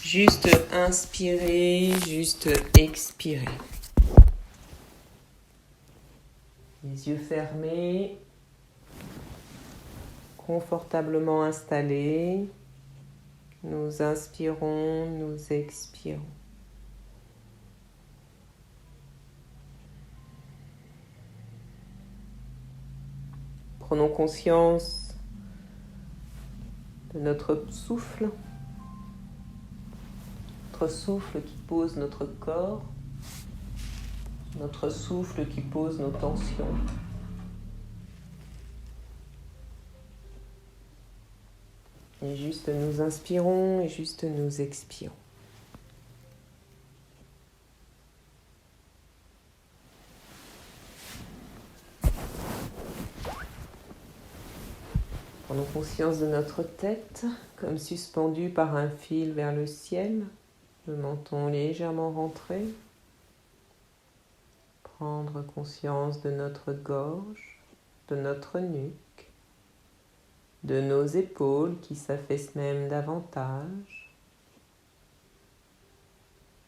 Juste inspirer, juste expirer. Les yeux fermés, confortablement installés. Nous inspirons, nous expirons. Prenons conscience de notre souffle qui pose notre corps, notre souffle qui pose nos tensions. Et juste nous inspirons et juste nous expirons. Prenons conscience de notre tête comme suspendue par un fil vers le ciel, le menton légèrement rentré. Prendre conscience de notre gorge, de notre nuque, de nos épaules qui s'affaissent même davantage,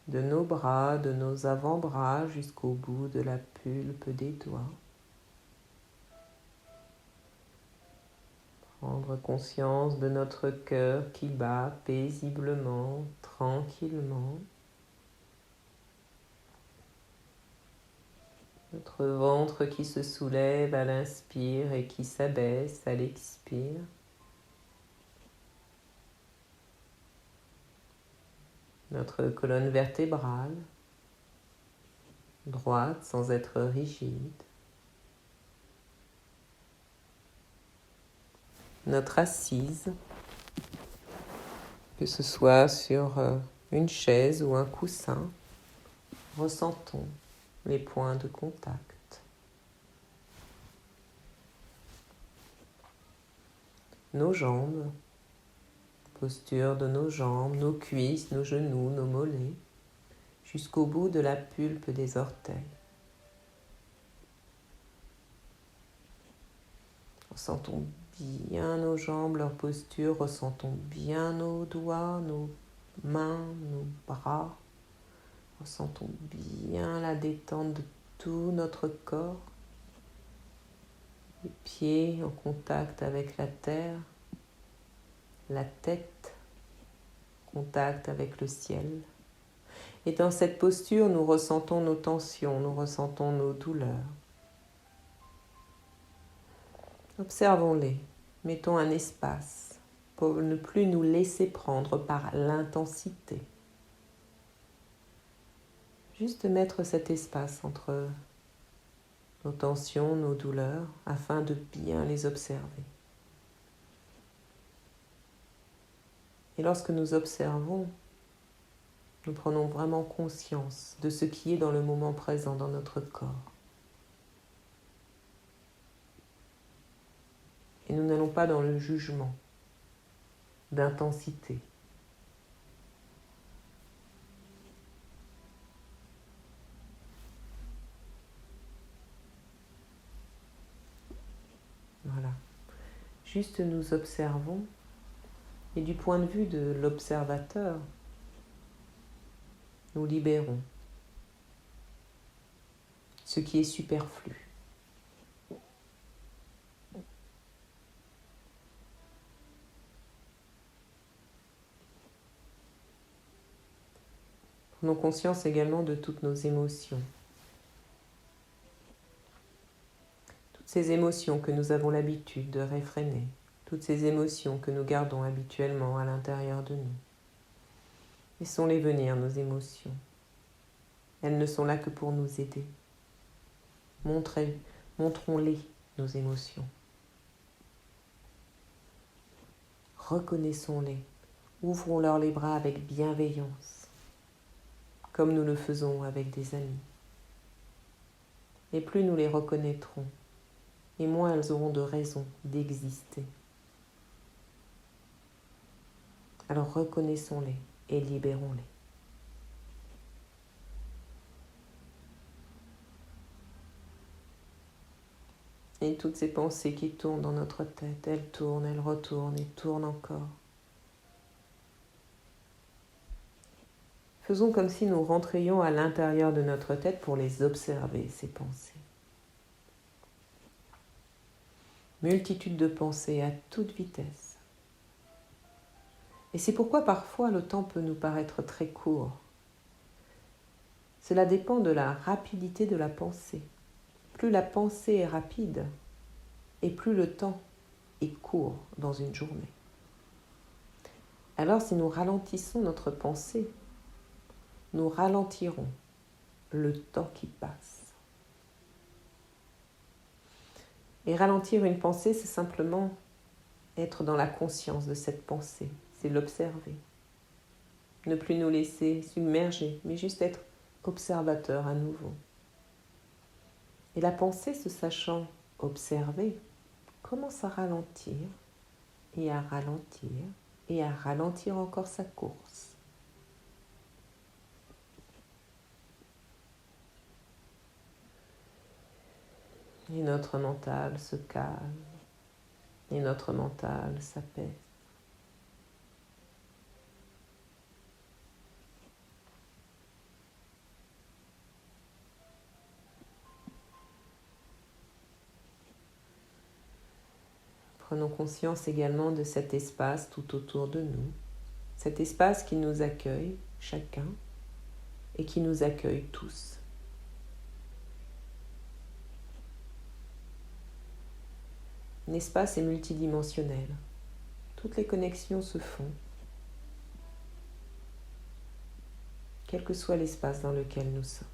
de nos bras, de nos avant-bras jusqu'au bout de la pulpe des doigts. Prendre conscience de notre cœur qui bat paisiblement, tranquillement. Notre ventre qui se soulève à l'inspire et qui s'abaisse à l'expire. Notre colonne vertébrale, droite sans être rigide. Notre assise, que ce soit sur une chaise ou un coussin, ressentons les points de contact. Nos jambes, posture de nos jambes, nos cuisses, nos genoux, nos mollets, jusqu'au bout de la pulpe des orteils. Ressentons bien nos jambes, leur posture, ressentons bien nos doigts, nos mains, nos bras. Ressentons bien la détente de tout notre corps. Les pieds en contact avec la terre, la tête en contact avec le ciel. Et dans cette posture, nous ressentons nos tensions, nous ressentons nos douleurs. Observons-les, mettons un espace pour ne plus nous laisser prendre par l'intensité. Juste mettre cet espace entre nos tensions, nos douleurs, afin de bien les observer. Et lorsque nous observons, nous prenons vraiment conscience de ce qui est dans le moment présent dans notre corps. Et nous n'allons pas dans le jugement d'intensité. Voilà. Juste nous observons et du point de vue de l'observateur, nous libérons ce qui est superflu. Prenons conscience également de toutes nos émotions. Toutes ces émotions que nous avons l'habitude de réfréner, toutes ces émotions que nous gardons habituellement à l'intérieur de nous. Laissons-les venir, nos émotions. Elles ne sont là que pour nous aider. Montrons-les, nos émotions. Reconnaissons-les. Ouvrons-leur les bras avec bienveillance, comme nous le faisons avec des amis. Et plus nous les reconnaîtrons, et moins elles auront de raison d'exister. Alors reconnaissons-les et libérons-les. Et toutes ces pensées qui tournent dans notre tête, elles retournent et tournent encore. Faisons comme si nous rentrions à l'intérieur de notre tête pour les observer, ces pensées. Multitude de pensées à toute vitesse. Et c'est pourquoi parfois le temps peut nous paraître très court. Cela dépend de la rapidité de la pensée. Plus la pensée est rapide, et plus le temps est court dans une journée. Alors si nous ralentissons notre pensée, nous ralentirons le temps qui passe. Et ralentir une pensée, c'est simplement être dans la conscience de cette pensée, c'est l'observer. Ne plus nous laisser submerger, mais juste être observateur à nouveau. Et la pensée, se sachant observer, commence à ralentir et à ralentir et à ralentir encore sa course. Et notre mental se calme et notre mental s'apaise. Prenons conscience également de cet espace tout autour de nous, cet espace qui nous accueille chacun et qui nous accueille tous. L'espace est multidimensionnel. Toutes les connexions se font, quel que soit l'espace dans lequel nous sommes.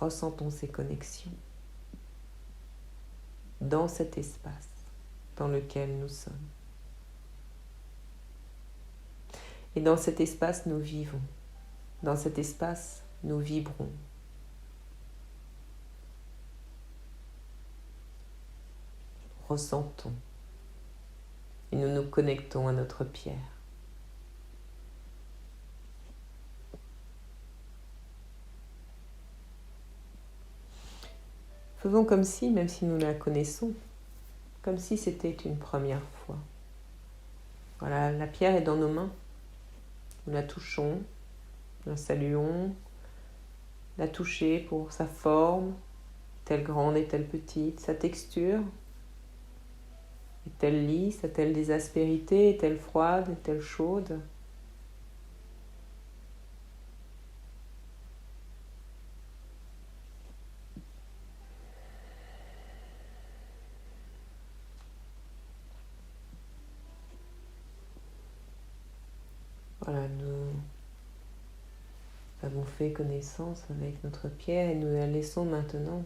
Ressentons ces connexions dans cet espace dans lequel nous sommes. Et dans cet espace, nous vivons. Dans cet espace, nous vibrons. Ressentons. Et nous nous connectons à notre pierre. Faisons comme si, même si nous la connaissons, comme si c'était une première fois. Voilà, la pierre est dans nos mains. Nous la touchons, nous la saluons, la toucher pour sa forme, est-elle grande, est-elle petite, sa texture, est-elle lisse, a-t-elle des aspérités, est-elle froide, est-elle chaude ? Voilà, nous avons fait connaissance avec notre pierre et nous la laissons maintenant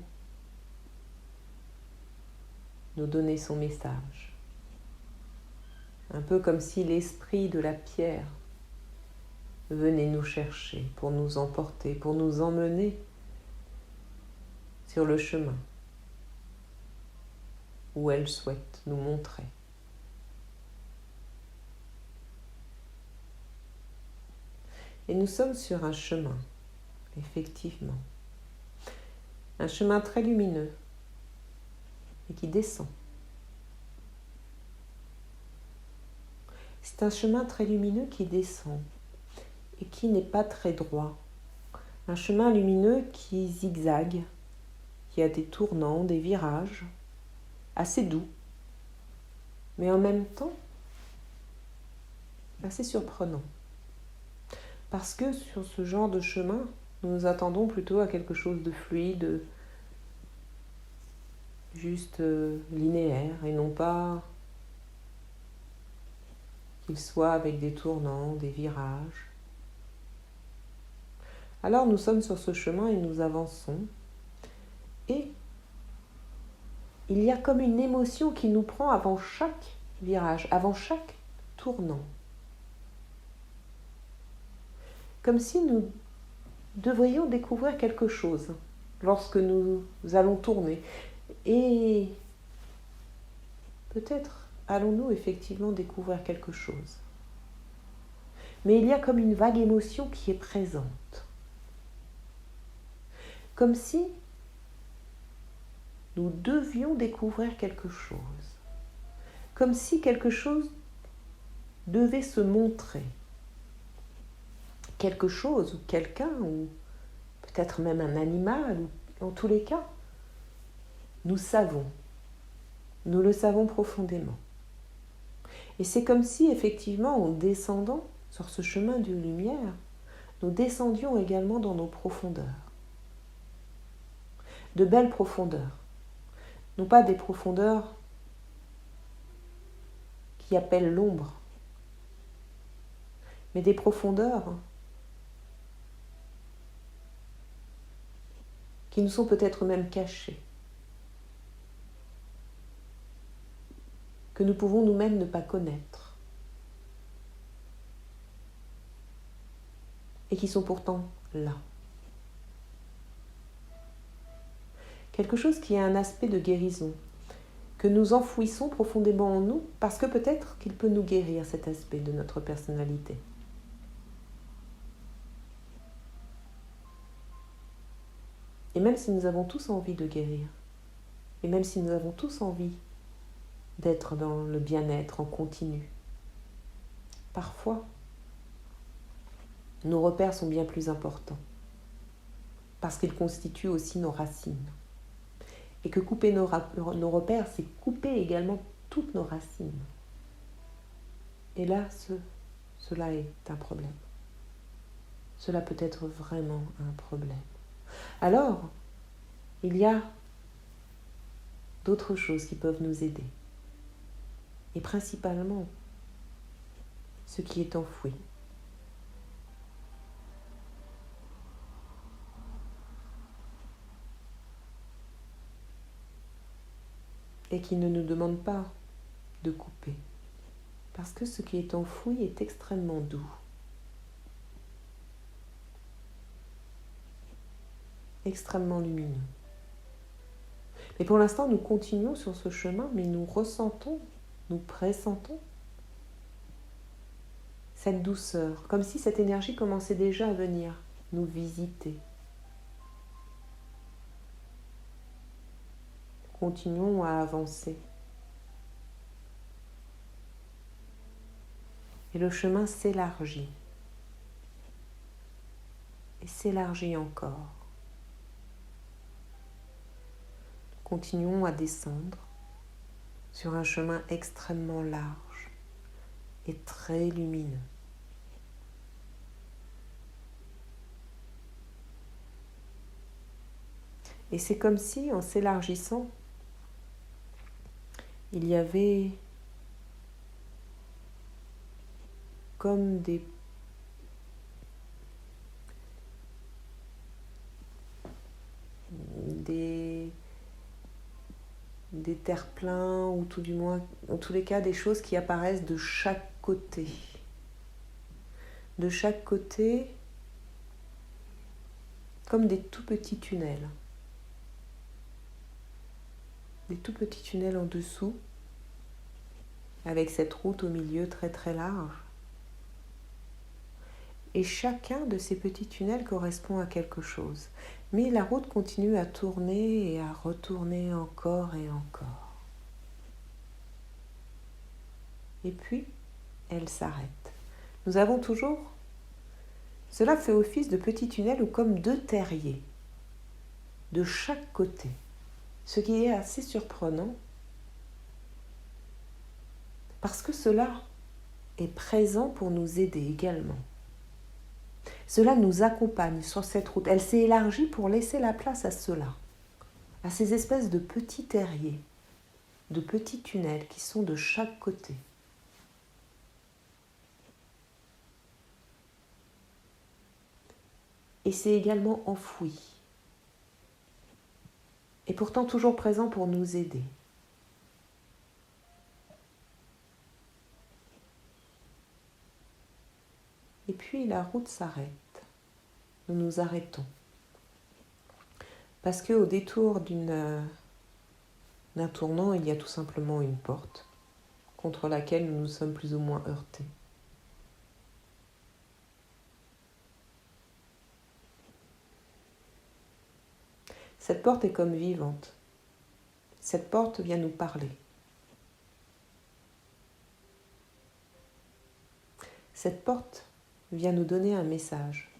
nous donner son message. Un peu comme si l'esprit de la pierre venait nous chercher pour nous emporter, pour nous emmener sur le chemin où elle souhaite nous montrer. Et nous sommes sur un chemin, effectivement. Un chemin très lumineux et qui descend. C'est un chemin très lumineux qui descend et qui n'est pas très droit. Un chemin lumineux qui zigzague, qui a des tournants, des virages, assez doux, mais en même temps assez surprenant. Parce que sur ce genre de chemin, nous nous attendons plutôt à quelque chose de fluide, juste linéaire, et non pas qu'il soit avec des tournants, des virages. Alors nous sommes sur ce chemin et nous avançons, et il y a comme une émotion qui nous prend avant chaque virage, avant chaque tournant. Comme si nous devrions découvrir quelque chose lorsque nous allons tourner. Et peut-être allons-nous effectivement découvrir quelque chose. Mais il y a comme une vague émotion qui est présente. Comme si nous devions découvrir quelque chose. Comme si quelque chose devait se montrer. quelque chose ou quelqu'un, ou peut-être même un animal, ou en tous les cas, nous savons, nous le savons profondément. Et c'est comme si, effectivement, en descendant sur ce chemin de lumière, nous descendions également dans nos profondeurs. De belles profondeurs. Non pas des profondeurs qui appellent l'ombre, mais des profondeurs qui nous sont peut-être même cachées, que nous pouvons nous-mêmes ne pas connaître, et qui sont pourtant là. Quelque chose qui a un aspect de guérison, que nous enfouissons profondément en nous, parce que peut-être qu'il peut nous guérir, cet aspect de notre personnalité. Et même si nous avons tous envie de guérir, et même si nous avons tous envie d'être dans le bien-être en continu, parfois, nos repères sont bien plus importants, parce qu'ils constituent aussi nos racines. Et que couper nos repères, c'est couper également toutes nos racines. Et là, cela est un problème. Cela peut être vraiment un problème. Alors, il y a d'autres choses qui peuvent nous aider. Et principalement, ce qui est enfoui. Et qui ne nous demande pas de couper. Parce que ce qui est enfoui est extrêmement doux. Extrêmement lumineux. Mais pour l'instant, nous continuons sur ce chemin, mais nous ressentons, nous pressentons cette douceur, comme si cette énergie commençait déjà à venir nous visiter. Continuons à avancer. Et le chemin s'élargit. Et s'élargit encore. Continuons à descendre sur un chemin extrêmement large et très lumineux. Et c'est comme si, en s'élargissant, il y avait comme des terre-pleins, ou tout du moins, en tous les cas, des choses qui apparaissent de chaque côté. De chaque côté, comme des tout petits tunnels. Des tout petits tunnels en dessous, avec cette route au milieu très très large. Et chacun de ces petits tunnels correspond à quelque chose. Mais la route continue à tourner et à retourner encore et encore. Et puis, elle s'arrête. Nous avons toujours... Cela fait office de petits tunnels ou comme deux terriers, de chaque côté. Ce qui est assez surprenant, parce que cela est présent pour nous aider également. Cela nous accompagne sur cette route. Elle s'est élargie pour laisser la place à cela, à ces espèces de petits terriers, de petits tunnels qui sont de chaque côté. Et c'est également enfoui. Et pourtant toujours présent pour nous aider. Et puis la route s'arrête. Nous nous arrêtons. Parce qu'au détour d'un tournant, il y a tout simplement une porte contre laquelle nous nous sommes plus ou moins heurtés. Cette porte est comme vivante. Cette porte vient nous parler. Cette porte vient nous donner un message.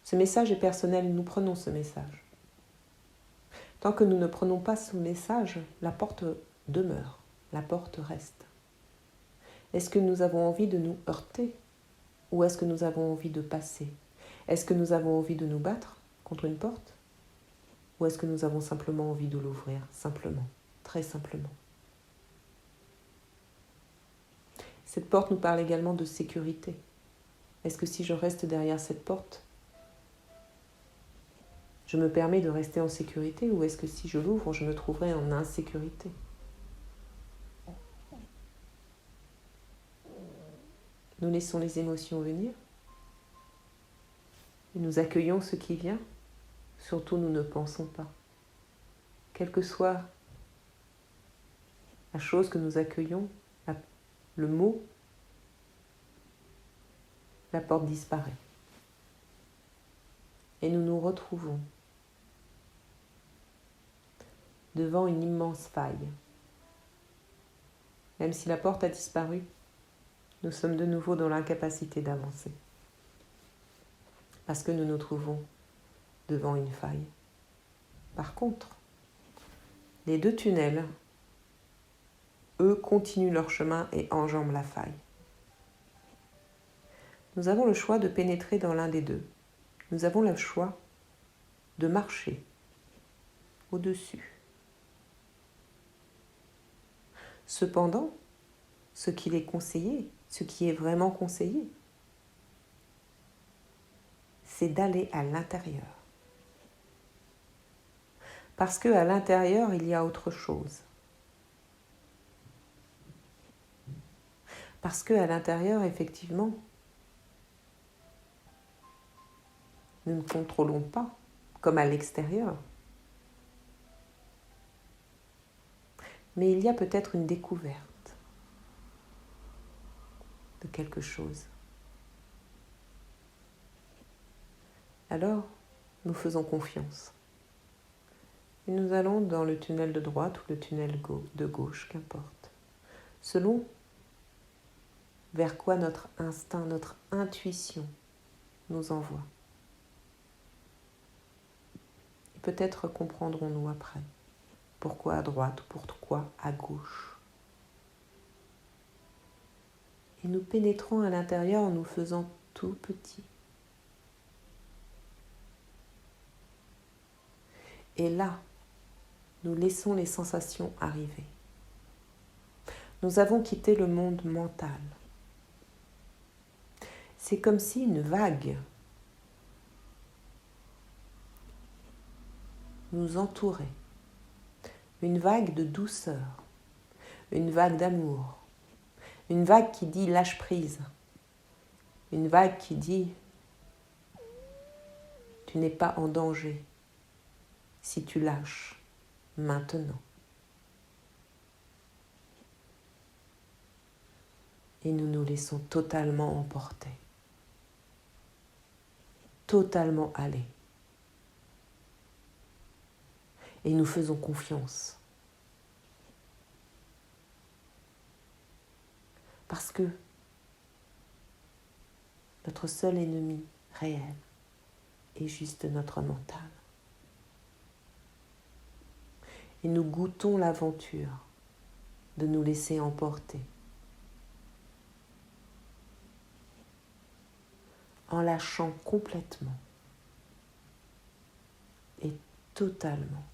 Ce message est personnel, nous prenons ce message. Tant que nous ne prenons pas ce message, la porte demeure, la porte reste. Est-ce que nous avons envie de nous heurter ou est-ce que nous avons envie de passer? Est-ce que nous avons envie de nous battre contre une porte ou est-ce que nous avons simplement envie de l'ouvrir, simplement, très simplement? Cette porte nous parle également de sécurité. Est-ce que si je reste derrière cette porte, je me permets de rester en sécurité ou est-ce que si je l'ouvre, je me trouverai en insécurité? Nous laissons les émotions venir et nous accueillons ce qui vient. Surtout, nous ne pensons pas. Quelle que soit la chose que nous accueillons, le mot, la porte disparaît. Et nous nous retrouvons devant une immense faille. Même si la porte a disparu, nous sommes de nouveau dans l'incapacité d'avancer. Parce que nous nous trouvons devant une faille. Par contre, les deux tunnels, eux, continuent leur chemin et enjambent la faille. Nous avons le choix de pénétrer dans l'un des deux. Nous avons le choix de marcher au-dessus. Cependant, ce qu'il est conseillé, ce qui est vraiment conseillé, c'est d'aller à l'intérieur. Parce qu'à l'intérieur, il y a autre chose. Parce qu'à l'intérieur, effectivement, nous ne contrôlons pas, comme à l'extérieur. Mais il y a peut-être une découverte de quelque chose. Alors, nous faisons confiance. Et nous allons dans le tunnel de droite ou le tunnel de gauche, qu'importe. Selon vers quoi notre instinct, notre intuition nous envoie. Et peut-être comprendrons-nous après pourquoi à droite ou pourquoi à gauche. Et nous pénétrons à l'intérieur en nous faisant tout petits. Et là, nous laissons les sensations arriver. Nous avons quitté le monde mental. C'est comme si une vague nous entourait. Une vague de douceur, une vague d'amour, une vague qui dit lâche prise, une vague qui dit tu n'es pas en danger si tu lâches maintenant. Et nous nous laissons totalement emporter, totalement aller. Et nous faisons confiance. Parce que notre seul ennemi réel est juste notre mental. Et nous goûtons l'aventure de nous laisser emporter. En lâchant complètement et totalement.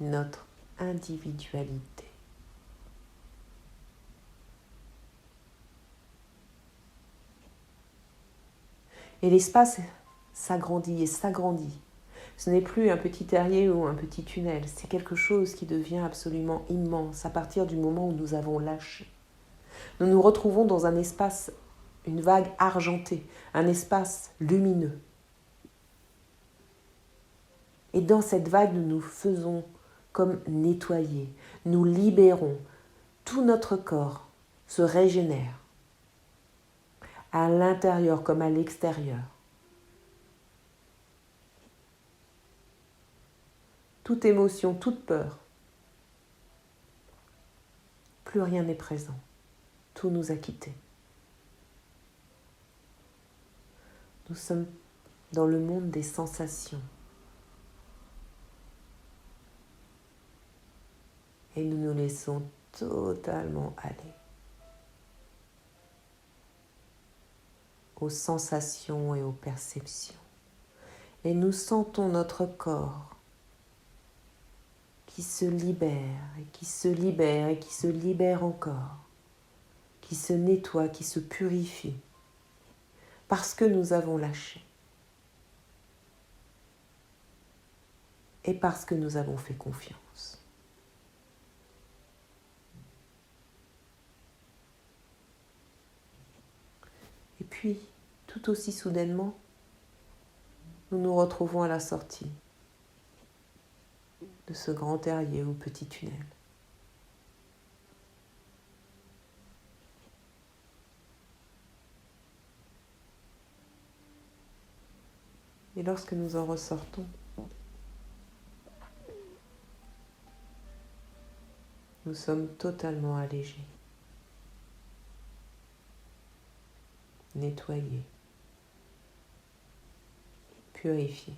Notre individualité. Et l'espace s'agrandit et s'agrandit. Ce n'est plus un petit terrier ou un petit tunnel, c'est quelque chose qui devient absolument immense à partir du moment où nous avons lâché. Nous nous retrouvons dans un espace, une vague argentée, un espace lumineux. Et dans cette vague, nous nous faisons comme nettoyer, nous libérons, tout notre corps se régénère, à l'intérieur comme à l'extérieur. Toute émotion, toute peur Plus rien n'est présent. Tout nous a quittés. Nous sommes dans le monde des sensations. Et nous nous laissons totalement aller aux sensations et aux perceptions. Et nous sentons notre corps qui se libère et qui se libère et qui se libère encore, qui se nettoie, qui se purifie, parce que nous avons lâché et parce que nous avons fait confiance. Et puis, tout aussi soudainement, nous nous retrouvons à la sortie de ce grand terrier ou petit tunnel. Et lorsque nous en ressortons, nous sommes totalement allégés, nettoyés, purifiés,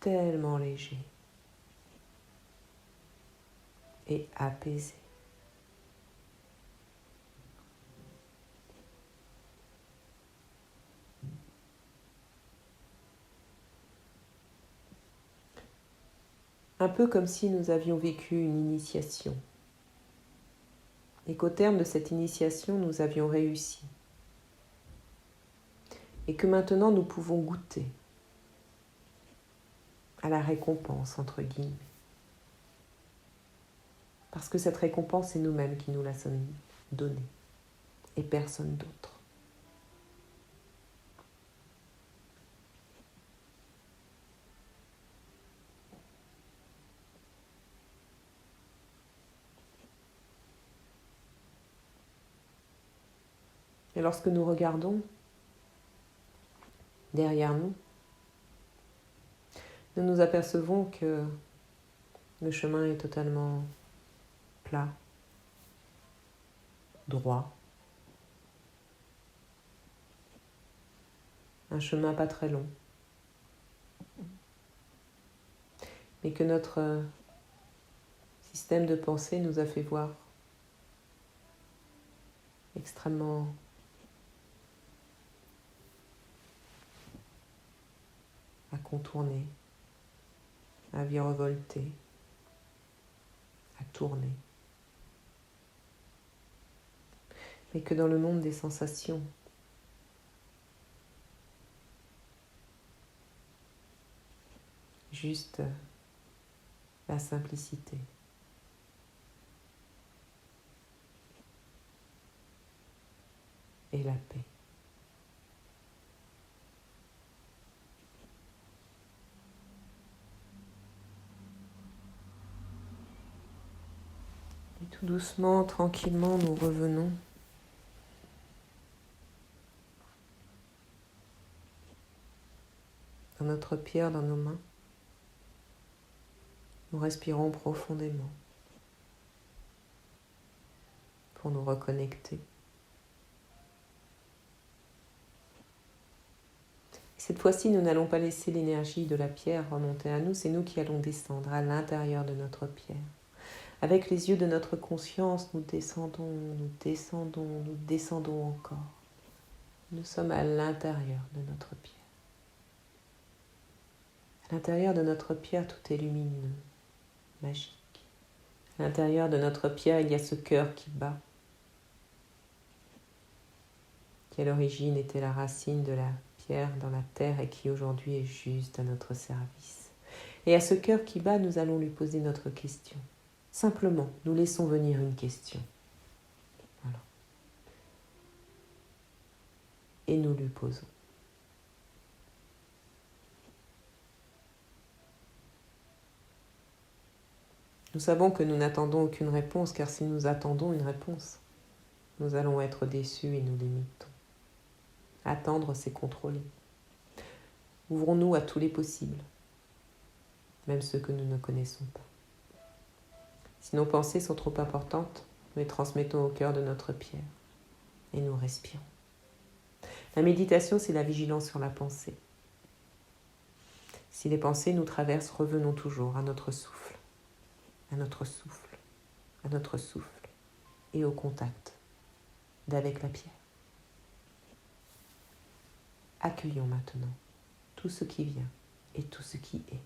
tellement légers et apaisés. Un peu comme si nous avions vécu une initiation et qu'au terme de cette initiation, nous avions réussi et que maintenant nous pouvons goûter à la récompense, entre guillemets. Parce que cette récompense, c'est nous-mêmes qui nous la sommes donnée et personne d'autre. Et lorsque nous regardons derrière nous, nous nous apercevons que le chemin est totalement plat, droit, un chemin pas très long, mais que notre système de pensée nous a fait voir extrêmement à contourner, à virevolter, à tourner. Mais que dans le monde des sensations, juste la simplicité. Et la paix. Et tout doucement, tranquillement, nous revenons dans notre pierre, dans nos mains. Nous respirons profondément pour nous reconnecter. Cette fois-ci, nous n'allons pas laisser l'énergie de la pierre remonter à nous, c'est nous qui allons descendre à l'intérieur de notre pierre. Avec les yeux de notre conscience, nous descendons, nous descendons, nous descendons encore. Nous sommes à l'intérieur de notre pierre. À l'intérieur de notre pierre, tout est lumineux, magique. À l'intérieur de notre pierre, il y a ce cœur qui bat, qui à l'origine était la racine de la pierre dans la terre et qui aujourd'hui est juste à notre service. Et à ce cœur qui bat, nous allons lui poser notre question. Simplement, nous laissons venir une question. Voilà. Et nous lui posons. Nous savons que nous n'attendons aucune réponse, car si nous attendons une réponse, nous allons être déçus et nous limitons. Attendre, c'est contrôler. Ouvrons-nous à tous les possibles, même ceux que nous ne connaissons pas. Si nos pensées sont trop importantes, nous les transmettons au cœur de notre pierre et nous respirons. La méditation, c'est la vigilance sur la pensée. Si les pensées nous traversent, revenons toujours à notre souffle, à notre souffle, à notre souffle et au contact d'avec la pierre. Accueillons maintenant tout ce qui vient et tout ce qui est.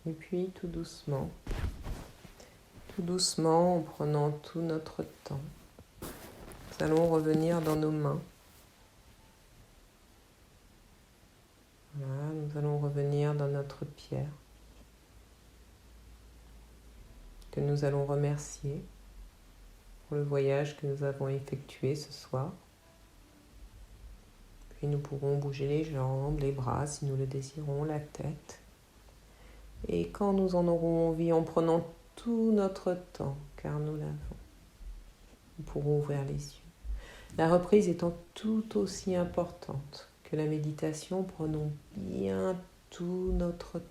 Et puis tout doucement, en prenant tout notre temps, nous allons revenir dans nos mains. Voilà, nous allons revenir dans notre pierre, que nous allons remercier pour le voyage que nous avons effectué ce soir. Puis nous pourrons bouger les jambes, les bras si nous le désirons, la tête. Et quand nous en aurons envie, en prenant tout notre temps, car nous l'avons, nous pourrons ouvrir les yeux. La reprise étant tout aussi importante que la méditation, prenons bien tout notre temps